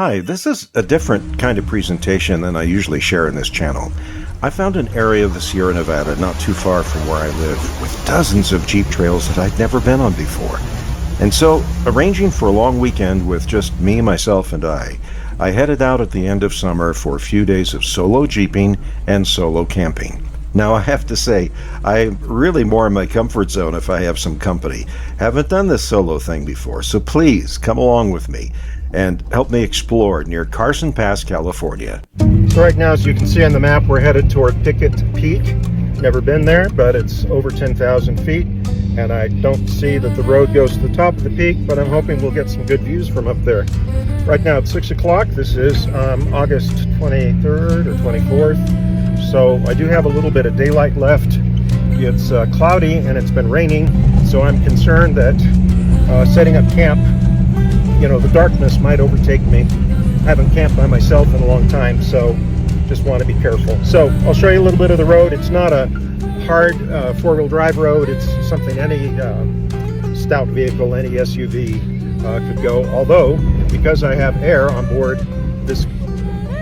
Hi, this is a different kind of presentation than I usually share in this channel. I found an area of the Sierra Nevada not too far from where I live with dozens of Jeep trails that I'd never been on before. And so, arranging for a long weekend with just me, myself, and I headed out at the end of summer for a few days of solo jeeping and solo camping. Now, I have to say, I'm really more in my comfort zone if I have some company. Haven't done this solo thing before, so please come along with me and help me explore near Carson Pass, California. So right now, as you can see on the map, we're headed toward Pickett Peak. Never been there, but it's over 10,000 feet, and I don't see that the road goes to the top of the peak, but I'm hoping we'll get some good views from up there. Right now it's 6 o'clock. This is August 23rd or 24th, so I do have a little bit of daylight left. It's cloudy and it's been raining, so I'm concerned that setting up camp, the darkness might overtake me. I haven't camped by myself in a long time, so just want to be careful. So I'll show you a little bit of the road. It's not a hard four-wheel drive road. It's something any stout vehicle, any SUV could go. Although, because I have air on board, this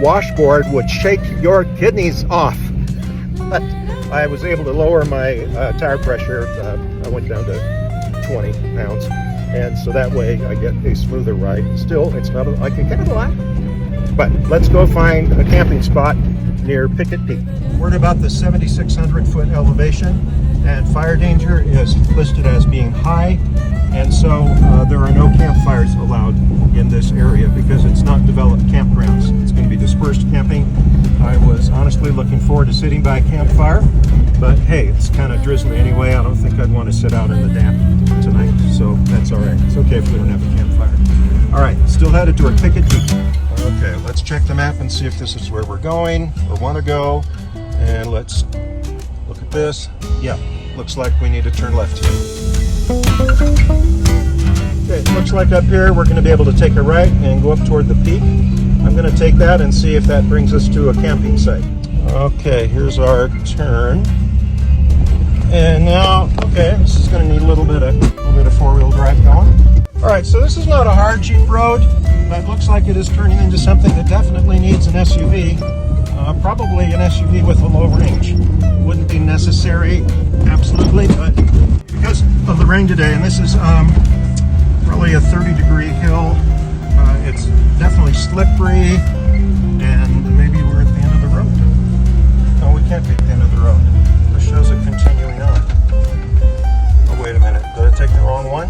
washboard would shake your kidneys off. But I was able to lower my tire pressure. I went down to 20 pounds. And so that way I get a smoother ride. Still, it's not I can get it a lot. But let's go find a camping spot near Pickett Peak. We're at about the 7,600 foot elevation, and fire danger is listed as being high, and so there are no campfires allowed in this area because it's not developed campgrounds. It's going to be dispersed camping. I was honestly looking forward to sitting by a campfire, but hey, it's kind of drizzly anyway. I don't think I'd want to sit out in the damp tonight, so that's all right. It's okay if we don't have a campfire. All right, still headed toward Pickett Peak. Okay, let's check the map and see if this is where we're going or want to go. And let's look at this. Yeah, looks like we need to turn left here. Okay, looks like up here we're going to be able to take a right and go up toward the peak. I'm going to take that and see if that brings us to a camping site. Okay, here's our turn. And now, okay, this is going to need a little bit of four-wheel drive going. All right, so this is not a hard Jeep road, but it looks like it is turning into something that definitely needs an SUV. Probably an SUV with a low range. Wouldn't be necessary, absolutely, but because of the rain today, and this is probably a 30-degree hill, it's definitely slippery, and maybe we're at the end of the road. No, we can't be at the end of the road. It shows it continuing on. Oh, wait a minute. Did I take the wrong one?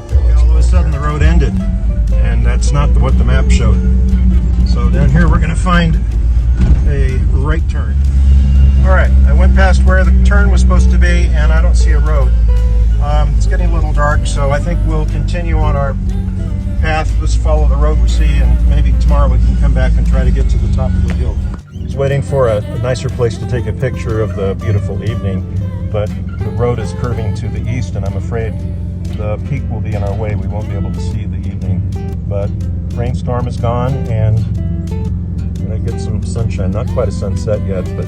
Okay, all of a sudden the road ended, and that's not what the map showed. So down here we're going to find a right turn. All right, I went past where the turn was supposed to be, and I don't see a road. It's getting a little dark, so I think we'll continue on our path. Let's follow the road we see, and maybe tomorrow we can come back and try to get to the top of the hill. I was waiting for a nicer place to take a picture of the beautiful evening, but the road is curving to the east, and I'm afraid the peak will be in our way. We won't be able to see the evening, but rainstorm is gone, and we're going to get some sunshine. Not quite a sunset yet, but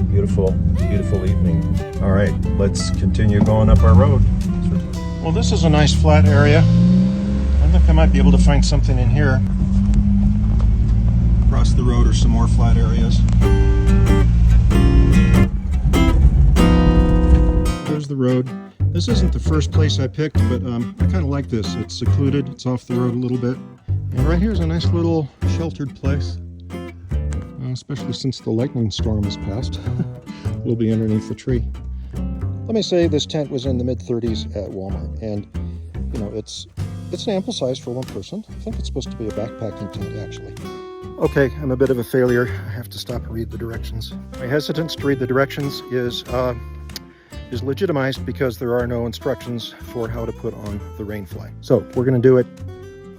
beautiful, beautiful evening. All right, let's continue going up our road. Well, this is a nice flat area. I think I might be able to find something in here. Across the road are some more flat areas. There's the road. This isn't the first place I picked, but I kind of like this. It's secluded, it's off the road a little bit. And right here's a nice little sheltered place, especially since the lightning storm has passed. We'll be underneath the tree. Let me say this tent was in the mid-30s at Walmart, and it's an ample size for one person. I think it's supposed to be a backpacking tent, actually. Okay, I'm a bit of a failure. I have to stop and read the directions. My hesitance to read the directions is legitimized because there are no instructions for how to put on the rainfly. So we're going to do it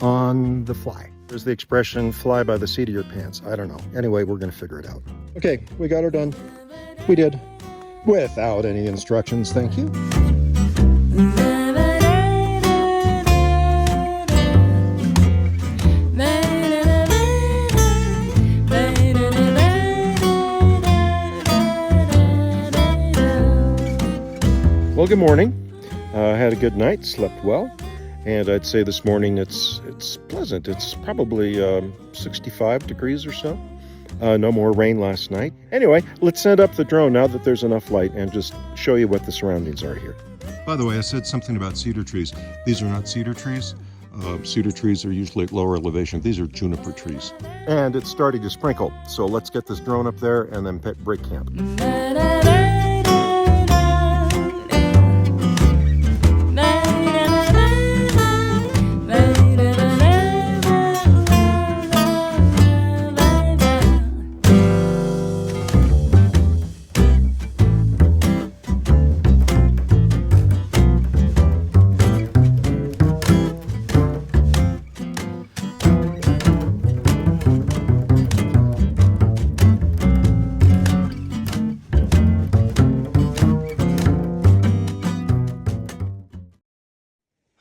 on the fly. There's the expression, fly by the seat of your pants. I don't know. Anyway, we're going to figure it out. Okay, we got her done. We did. Without any instructions, thank you. Well, good morning. I had a good night, slept well, And I'd say this morning it's pleasant. It's probably 65 degrees or so. No more rain last night. Anyway, let's set up the drone now that there's enough light and just show you what the surroundings are here. By the way, I said something about cedar trees. These are not cedar trees. Cedar trees are usually at lower elevation. These are juniper trees. And it's starting to sprinkle. So let's get this drone up there and then break camp.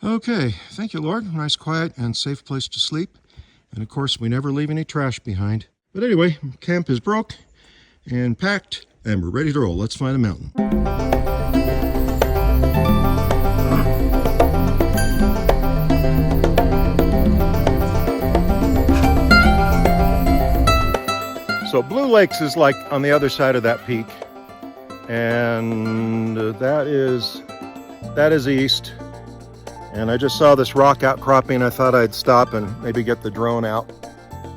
Okay, thank you, Lord. Nice, quiet, and safe place to sleep. And of course, we never leave any trash behind. But anyway, camp is broke and packed, and we're ready to roll. Let's find a mountain. So Blue Lakes is like on the other side of that peak. And that is east. And I just saw this rock outcropping. I thought I'd stop and maybe get the drone out.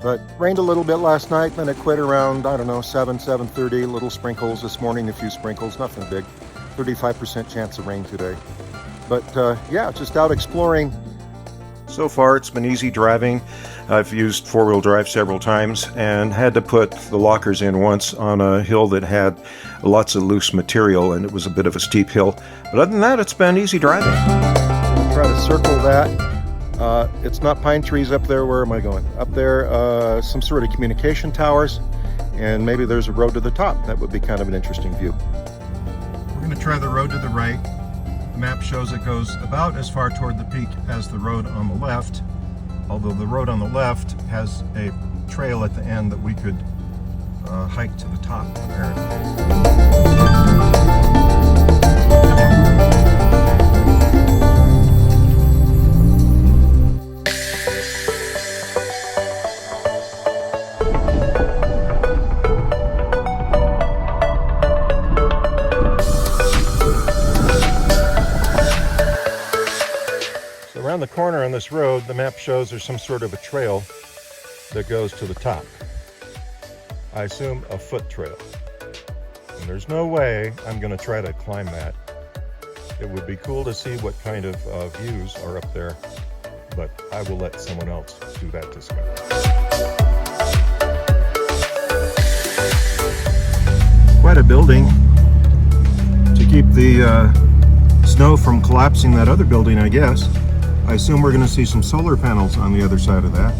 But rained a little bit last night, then it quit around, I don't know, 7:30, little sprinkles. This morning, a few sprinkles, nothing big. 35% chance of rain today. But yeah, just out exploring. So far, it's been easy driving. I've used four-wheel drive several times and had to put the lockers in once on a hill that had lots of loose material, and it was a bit of a steep hill. But other than that, it's been easy driving. Try to circle that. It's not pine trees up there. Where am I going? Up there, some sort of communication towers, and maybe there's a road to the top. That would be kind of an interesting view. We're going to try the road to the right. The map shows it goes about as far toward the peak as the road on the left, although the road on the left has a trail at the end that we could hike to the top, apparently. Around the corner on this road, the map shows there's some sort of a trail that goes to the top. I assume a foot trail. And there's no way I'm going to try to climb that. It would be cool to see what kind of views are up there, but I will let someone else do that discovery. Quite a building to keep the snow from collapsing that other building, I guess. I assume we're going to see some solar panels on the other side of that.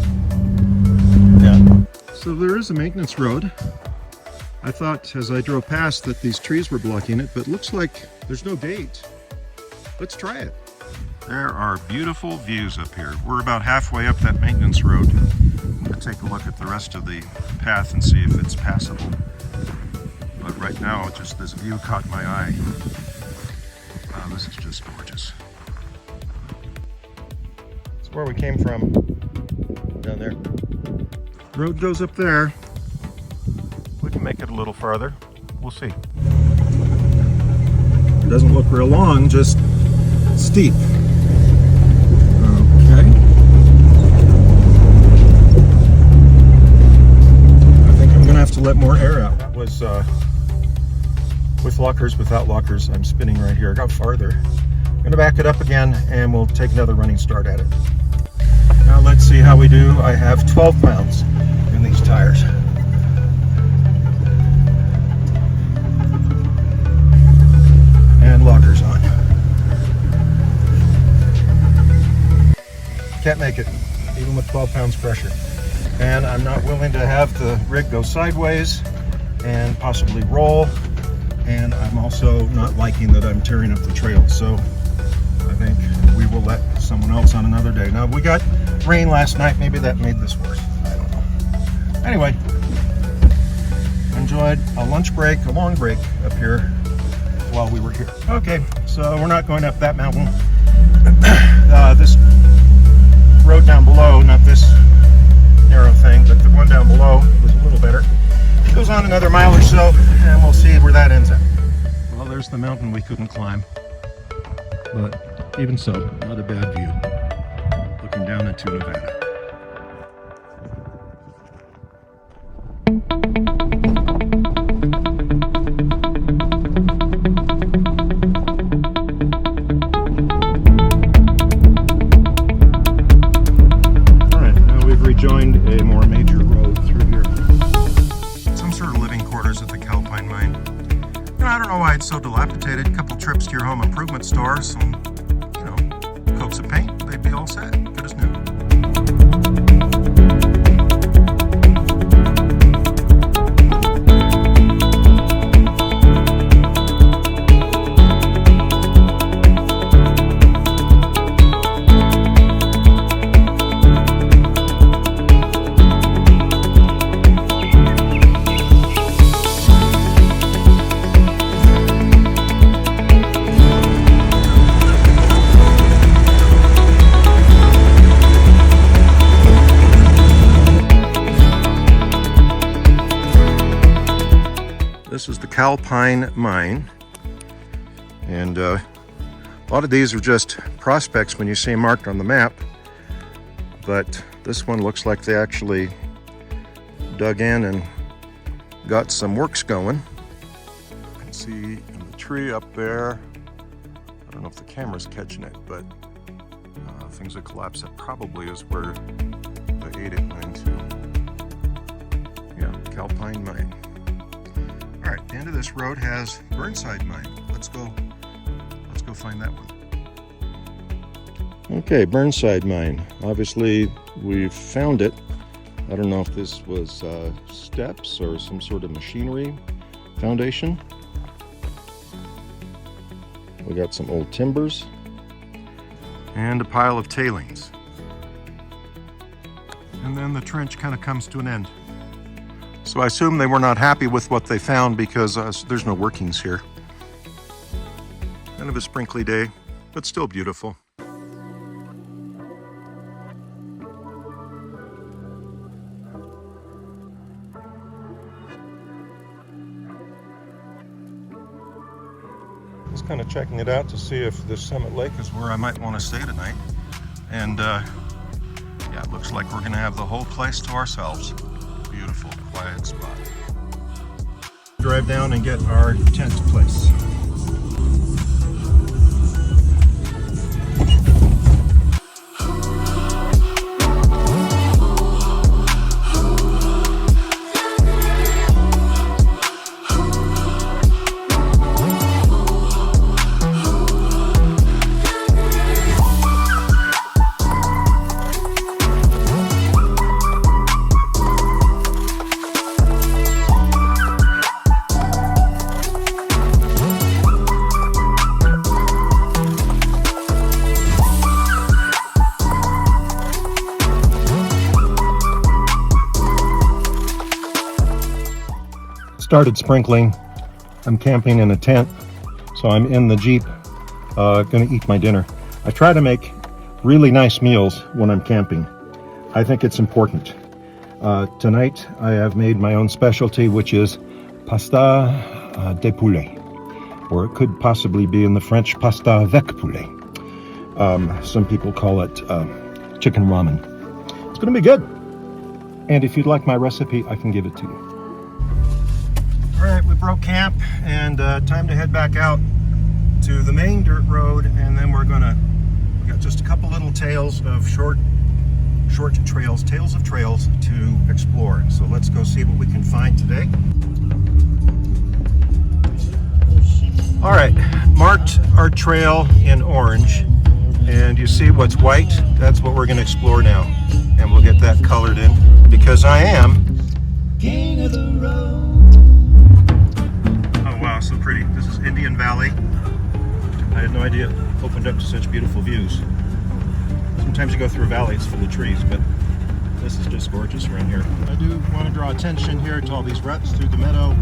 Yeah. So there is a maintenance road. I thought as I drove past that these trees were blocking it, but looks like there's no gate. Let's try it. There are beautiful views up here. We're about halfway up that maintenance road. I'm going to take a look at the rest of the path and see if it's passable. But right now, just this view caught my eye. Wow, this is just gorgeous. Where we came from, down there. Road goes up there. We can make it a little farther. We'll see. It doesn't look real long, just steep. Okay. I think I'm gonna have to let more air out. That was with lockers, without lockers. I'm spinning right here. I got farther. I'm gonna back it up again and we'll take another running start at it. Now let's see how we do. I have 12 pounds in these tires. And lockers on. Can't make it, even with 12 pounds pressure. And I'm not willing to have the rig go sideways and possibly roll. And I'm also not liking that I'm tearing up the trail. So I think we will let someone else on another day. Now, we got rain last night. Maybe that made this worse. I don't know. Anyway, enjoyed a lunch break, a long break up here while we were here. Okay, so we're not going up that mountain. this road down below, not this narrow thing, but the one down below was a little better. It goes on another mile or so, and we'll see where that ends up. Well, there's the mountain we couldn't climb, but even so, not a bad view, looking down into Nevada. Joined a more major road through here. Some sort of living quarters at the Calpine mine. And I don't know why it's so dilapidated. A couple trips to your home improvement store, some, coats of paint, they'd be all set. Good as new. This is the Calpine mine, and a lot of these are just prospects when you see them marked on the map, but this one looks like they actually dug in and got some works going. You can see in the tree up there, I don't know if the camera's catching it, but things that collapsed, that probably is where the 8 went into. Yeah, Calpine mine. All right, the end of this road has Burnside mine. Let's go find that one. Okay, Burnside mine. Obviously, we've found it. I don't know if this was steps or some sort of machinery foundation. We got some old timbers and a pile of tailings. And then the trench kind of comes to an end. So I assume they were not happy with what they found because there's no workings here. Kind of a sprinkly day, but still beautiful. Just kind of checking it out to see if this Summit Lake is where I might want to stay tonight. And yeah, it looks like we're going to have the whole place to ourselves. Beautiful, quiet spot. Drive down and get our tent place. Started sprinkling. I'm camping in a tent, so I'm in the Jeep, gonna eat my dinner. I try to make really nice meals when I'm camping. I think it's important. Tonight I have made my own specialty, which is pasta de poulet, or it could possibly be in the French pasta avec poulet. Some people call it chicken ramen. It's gonna be good. And if you'd like my recipe, I can give it to you. All right, we broke camp and time to head back out to the main dirt road, and then we got just a couple little tales of short trails, tales of trails to explore. So let's go see what we can find today. All right, marked our trail in orange, and you see what's white? That's what we're gonna explore now. And we'll get that colored in because I am king of the road. Wow, so pretty. This is Indian Valley. I had no idea it opened up to such beautiful views. Sometimes you go through a valley, it's full of trees, but this is just gorgeous around here. I do want to draw attention here to all these ruts through the meadow.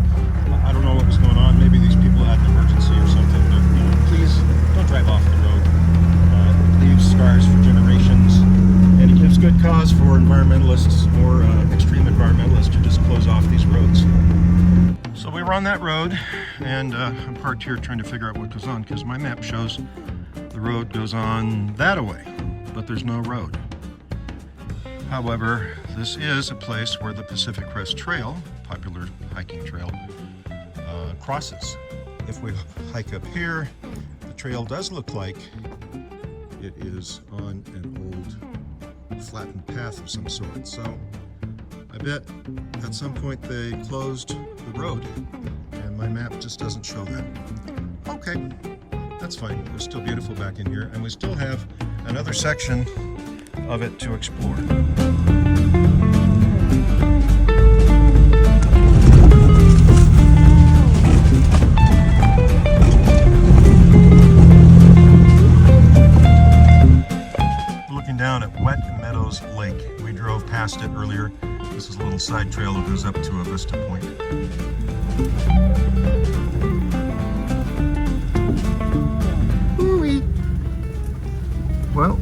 I don't know what was going on. Maybe these people had an emergency or something, but please don't drive off the road. we're on that road, and I'm parked here trying to figure out what goes on, because my map shows the road goes on that-a-way, but there's no road. However, this is a place where the Pacific Crest Trail, popular hiking trail, crosses. If we hike up here, the trail does look like it is on an old flattened path of some sort. So I bet at some point they closed the road, and my map just doesn't show that. Okay, that's fine. It's still beautiful back in here, and we still have another section of it to explore. Looking down at Wet Meadows Lake. We drove past it earlier. This is a little side trail that goes up to a vista point. Ooh-wee. Well,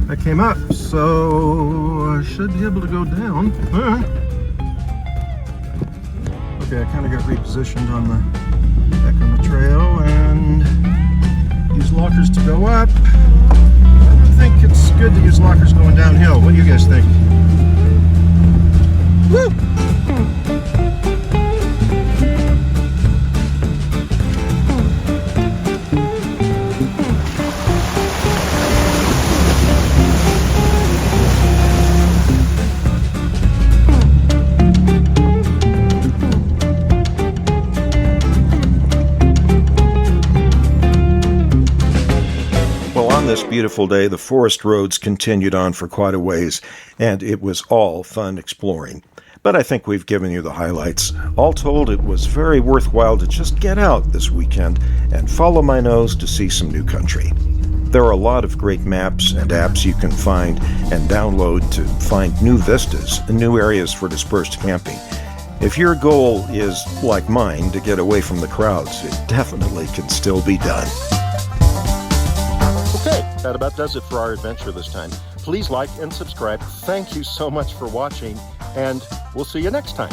I came up, so I should be able to go down. Okay, I kind of got repositioned on the back on the trail and use lockers to go up. I think it's good to use lockers going downhill. What do you guys think? Woo! This beautiful day, the forest roads continued on for quite a ways, and it was all fun exploring. But I think we've given you the highlights. All told, it was very worthwhile to just get out this weekend and follow my nose to see some new country. There are a lot of great maps and apps you can find and download to find new vistas and new areas for dispersed camping. If your goal is, like mine, to get away from the crowds, it definitely can still be done. Okay, that about does it for our adventure this time. Please like and subscribe. Thank you so much for watching, and we'll see you next time.